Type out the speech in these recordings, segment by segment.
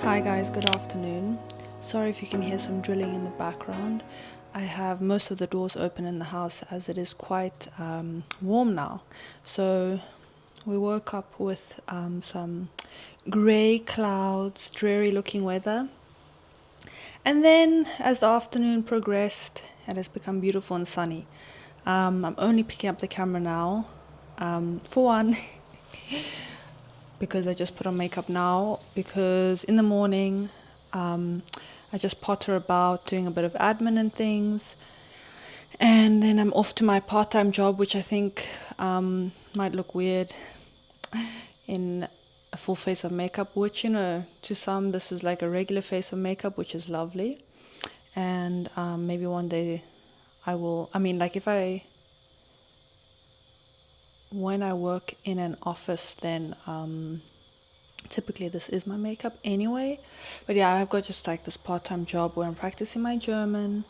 Hi guys, good afternoon. Sorry if you can hear some drilling in the background. I have most of the doors open in the house as it is quite warm now. So we woke up with some grey clouds, dreary looking weather. And then as the afternoon progressed, it has become beautiful and sunny. I'm only picking up the camera now. For one, because I just put on makeup now, because in the morning I just potter about doing a bit of admin and things, and then I'm off to my part-time job, which I think might look weird in a full face of makeup, which, you know, to some this is like a regular face of makeup, which is lovely. And maybe one day I will, like when I work in an office, then typically this is my makeup anyway. But yeah, I've got just like this part-time job where I'm practicing my German,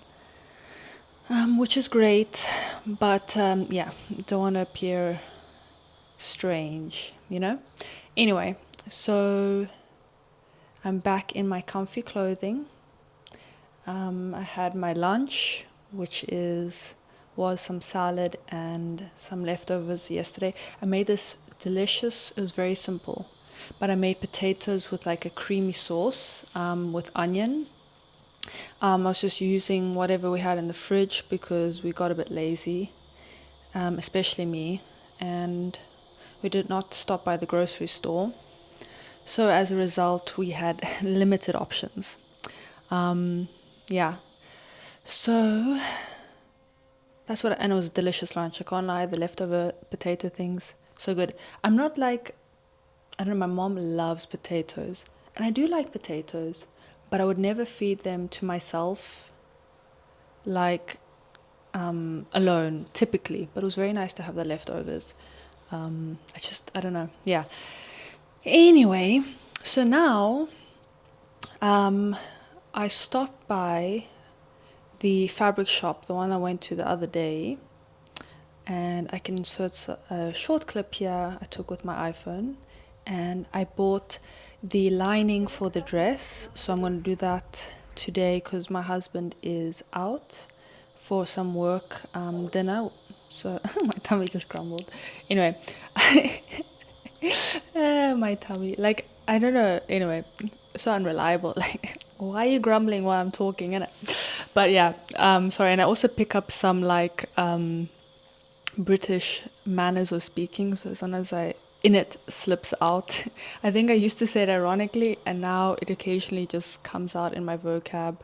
which is great. But yeah, don't want to appear strange, you know? Anyway, so I'm back in my comfy clothing. I had my lunch, which was some salad and some leftovers yesterday. I made this delicious, it was very simple, but I made potatoes with like a creamy sauce with onion. I was just using whatever we had in the fridge because we got a bit lazy, especially me, and we did not stop by the grocery store. So as a result, we had limited options. Yeah, so that's and it was a delicious lunch. I can't lie, the leftover potato things, so good. I'm not like, I don't know, my mom loves potatoes, and I do like potatoes, but I would never feed them to myself, like alone, typically. But it was very nice to have the leftovers. I don't know, yeah. Anyway, so now I stopped by the fabric shop, the one I went to the other day, and I can insert a short clip here I took with my iPhone, and I bought the lining for the dress, so I'm going to do that today because my husband is out for some work dinner, so my tummy just grumbled. Anyway, my tummy, like, I don't know, anyway, so unreliable, like, why are you grumbling while I'm talking, innit? But yeah, sorry, and I also pick up some like British manners of speaking, so sometimes it slips out. I think I used to say it ironically, and now it occasionally just comes out in my vocab,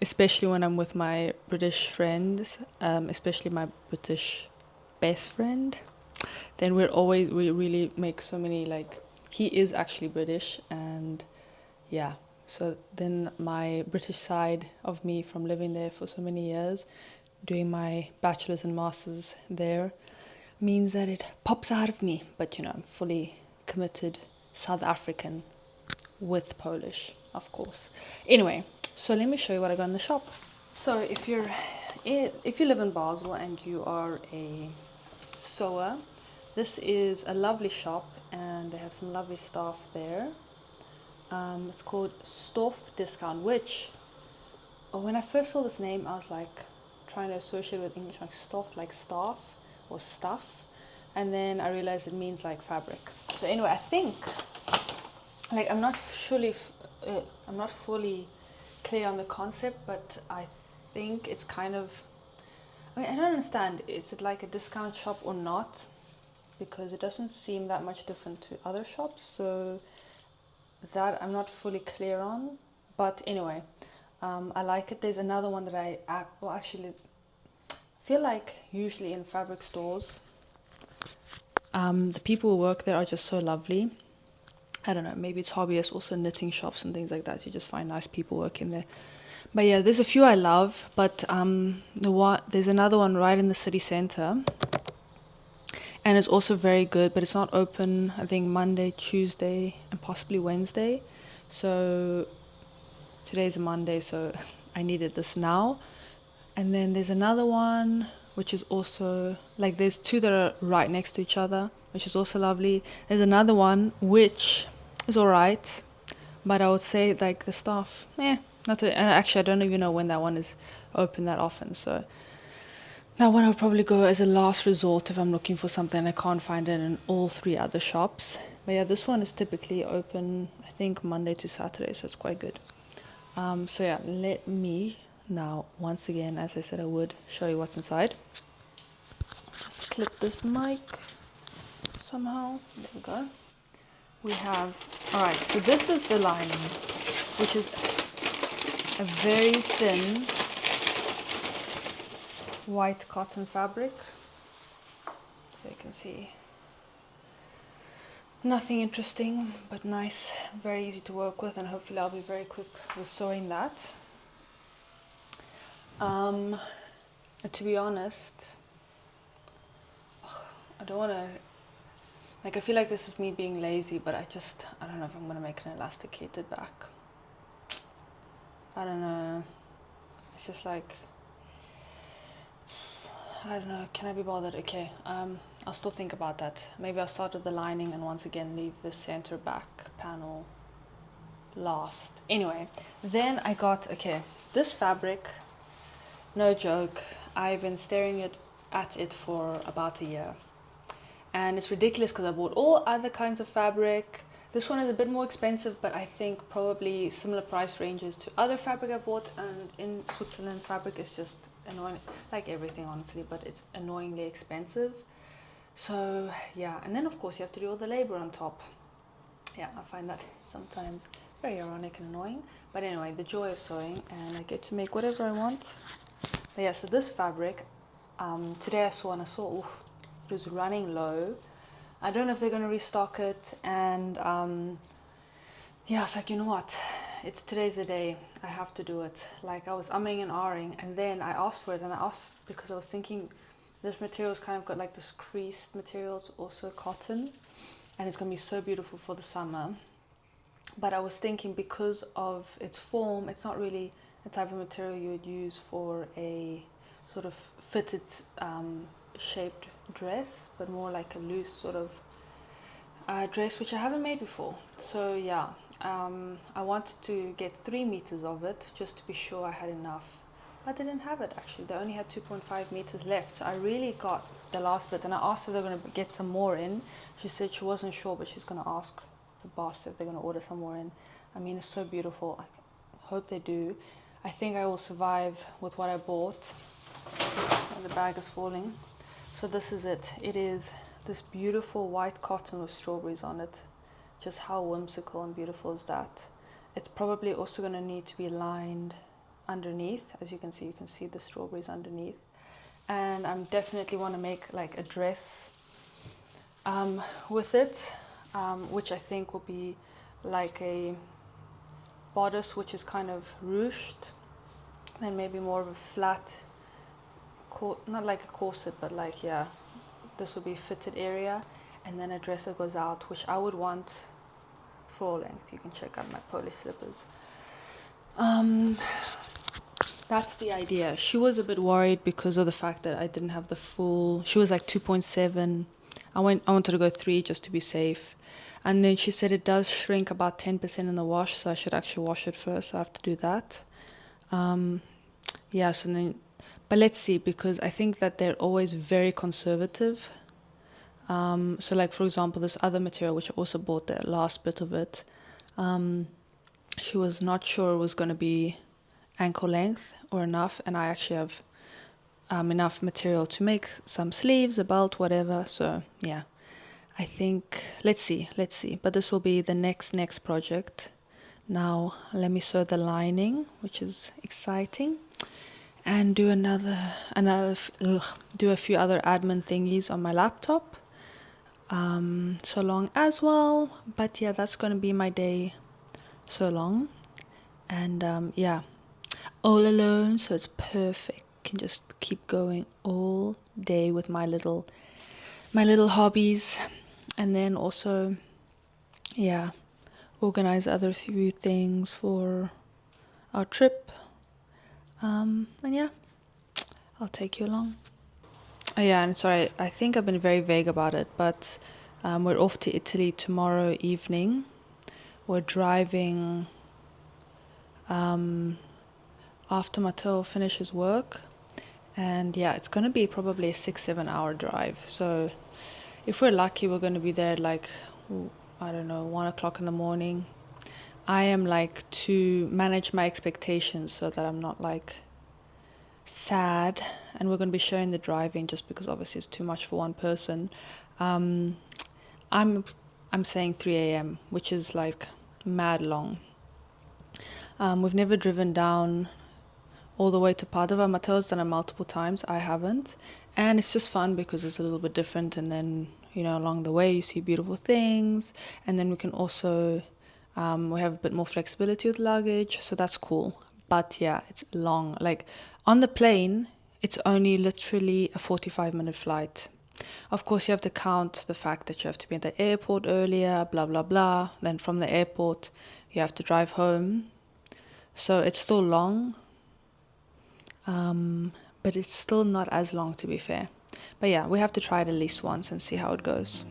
especially when I'm with my British friends, especially my British best friend. Then we really make so many, like, he is actually British, and yeah, so then my British side of me from living there for so many years, doing my bachelor's and master's there, means that it pops out of me. But you know, I'm fully committed South African with Polish, of course. Anyway, so let me show you what I got in the shop. So if you live in Basel and you are a sewer, this is a lovely shop and they have some lovely stuff there. It's called Stoff Discount, which when I first saw this name, I was like trying to associate with English, like stuff, like staff or stuff, and then I realized it means like fabric. So anyway, I think, like, I'm not fully clear on the concept, but I think it's kind of, I don't understand, is it like a discount shop or not? Because it doesn't seem that much different to other shops, so that I'm not fully clear on. But anyway, I like it. There's another one that I feel like usually in fabric stores, the people who work there are just so lovely. I don't know, maybe it's hobbyists, also knitting shops and things like that. You just find nice people working there. But yeah, there's a few I love, but there's another one right in the city center, and it's also very good, but it's not open, I think, Monday, Tuesday, and possibly Wednesday. So today's a Monday, so I needed this now. And then there's another one, which is also, like, there's two that are right next to each other, which is also lovely. There's another one, which is alright, But I would say like the staff, not to, and actually I don't even know when that one is open that often. So that one I would probably go as a last resort if I'm looking for something I can't find it in all three other shops. But yeah, this one is typically open, I think, Monday to Saturday, so it's quite good. So yeah, let me now, once again, as I said I would, show you what's inside. Just clip this mic somehow. There we go. We have, alright, so this is the lining, which is a very thin white cotton fabric. So you can see nothing interesting, but nice, very easy to work with, and hopefully I'll be very quick with sewing that. To be honest, I don't want to, like, I feel like this is me being lazy, but I don't know if I'm going to make an elasticated back. I don't know. It's just like, I don't know, can I be bothered? Okay, I'll still think about that. Maybe I'll start with the lining and once again leave the center back panel last. Anyway, then I got, okay, this fabric, no joke, I've been staring at it for about a year. And it's ridiculous because I bought all other kinds of fabric. This one is a bit more expensive, but I think probably similar price ranges to other fabric I bought. And in Switzerland, fabric is just annoying, like everything honestly, but it's annoyingly expensive. So yeah, and then of course you have to do all the labor on top. Yeah, I find that sometimes very ironic and annoying. But anyway, the joy of sewing, and I get to make whatever I want. But yeah, so this fabric, today I saw, oof, it was running low. I don't know if they're going to restock it, and yeah, I was like, you know what, today's the day, I have to do it. Like, I was umming and ahhing, and then I asked for it, and I asked because I was thinking this material's kind of got like this creased material. It's also cotton, and it's going to be so beautiful for the summer. But I was thinking because of its form, it's not really the type of material you would use for a sort of fitted shaped dress, but more like a loose sort of dress, which I haven't made before. So yeah, I wanted to get 3 meters of it just to be sure I had enough. But they didn't have it actually. They only had 2.5 meters left. So I really got the last bit, and I asked her they're going to get some more in. She said she wasn't sure, but she's going to ask the boss if they're going to order some more in. I mean, it's so beautiful. I hope they do. I think I will survive with what I bought. And the bag is falling. So this is it. It is this beautiful white cotton with strawberries on it. Just how whimsical and beautiful is that? It's probably also going to need to be lined underneath. As you can see the strawberries underneath. And I definitely want to make like a dress with it, which I think will be like a bodice which is kind of ruched, then maybe more of a flat, not like a corset, but like, yeah, this will be fitted area, and then a dress that goes out, which I would want full length. You can check out my Polish slippers. That's the idea. She was a bit worried because of the fact that I didn't have the full, she was like 2.7. I wanted to go 3 just to be safe. And then she said it does shrink about 10% in the wash, so I should actually wash it first. So I have to do that. Yeah, so then, but let's see, because I think that they're always very conservative. So like, for example, this other material, which I also bought the last bit of it, she was not sure it was going to be ankle length or enough, and I actually have enough material to make some sleeves, a belt, whatever. So yeah, I think, let's see, but this will be the next project. Now let me sew the lining, which is exciting, and do do a few other admin thingies on my laptop so long as well. But yeah, that's going to be my day so long. And yeah, all alone, so it's perfect. Can just keep going all day with my little hobbies, and then also, yeah, organize other few things for our trip. And yeah, I'll take you along. Oh yeah, and sorry, I think I've been very vague about it, but we're off to Italy tomorrow evening, we're driving after Matteo finishes work. And yeah, it's going to be probably a 6-7 hour drive. So if we're lucky, we're going to be there like, I don't know, 1 o'clock in the morning. I am like to manage my expectations so that I'm not like sad. And we're going to be sharing the driving just because obviously it's too much for one person. I'm I'm saying 3 a.m., which is like mad long. We've never driven down all the way to Padova. Matteo's done it multiple times. I haven't. And it's just fun because it's a little bit different. And then, along the way, you see beautiful things. And then we can also, we have a bit more flexibility with luggage. So that's cool. But yeah, it's long. Like on the plane, it's only literally a 45-minute flight. Of course, you have to count the fact that you have to be at the airport earlier, blah, blah, blah. Then from the airport, you have to drive home. So it's still long, but it's still not as long, to be fair. But yeah, we have to try it at least once and see how it goes.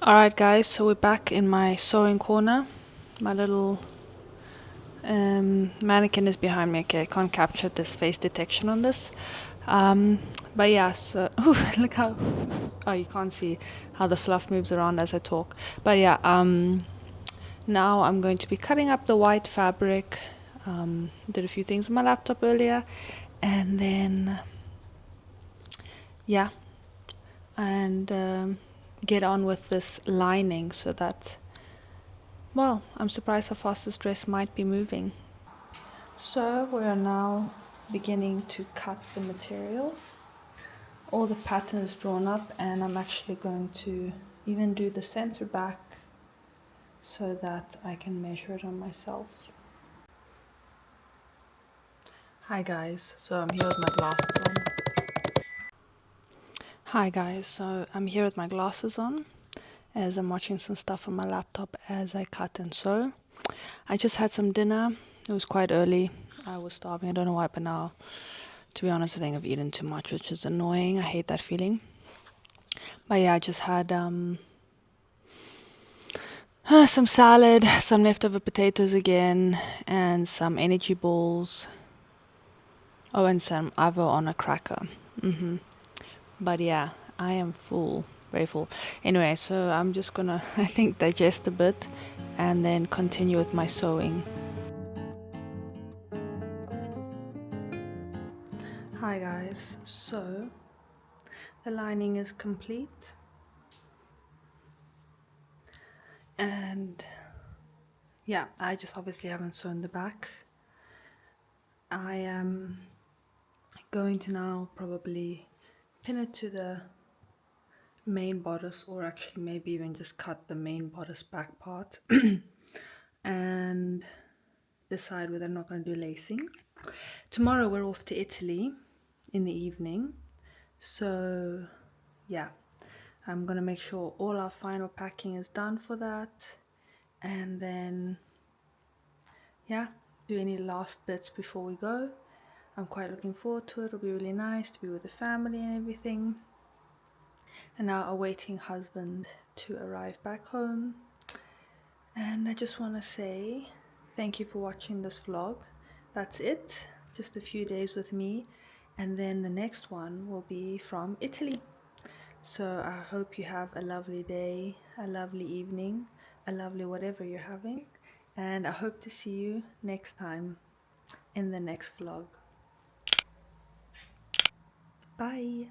Alright, guys, so we're back in my sewing corner. My little mannequin is behind me. Okay, I can't capture this face detection on this. But yeah, so look how you can't see how the fluff moves around as I talk. But yeah, now I'm going to be cutting up the white fabric. Did a few things on my laptop earlier, and then yeah, and get on with this lining so that, well, I'm surprised how fast this dress might be moving. So we are now beginning to cut the material. All the pattern is drawn up, and I'm actually going to even do the center back so that I can measure it on myself. Hi guys, so I'm here with my glasses on. Hi guys, so I'm here with my glasses on as I'm watching some stuff on my laptop as I cut and sew. I just had some dinner. It was quite early. I was starving. I don't know why, but now, to be honest, I think I've eaten too much, which is annoying. I hate that feeling. But yeah, I just had some salad, some leftover potatoes again, and some energy balls. Oh, and some avo on a cracker. But yeah, I am full, very full. Anyway, so I'm just gonna, I think, digest a bit and then continue with my sewing. Hi guys, so the lining is complete, and yeah, I just obviously haven't sewn the back. I am going to now probably pin it to the main bodice, or actually maybe even just cut the main bodice back part and decide whether I'm not going to do lacing. Tomorrow we're off to Italy in the evening, so yeah, I'm gonna make sure all our final packing is done for that, and then yeah, do any last bits before we go. I'm quite looking forward to it. It'll be really nice to be with the family and everything. And now awaiting husband to arrive back home. And I just want to say thank you for watching this vlog. That's it, just a few days with me, and then the next one will be from Italy. So I hope you have a lovely day, a lovely evening, a lovely whatever you're having, and I hope to see you next time in the next vlog. Bye.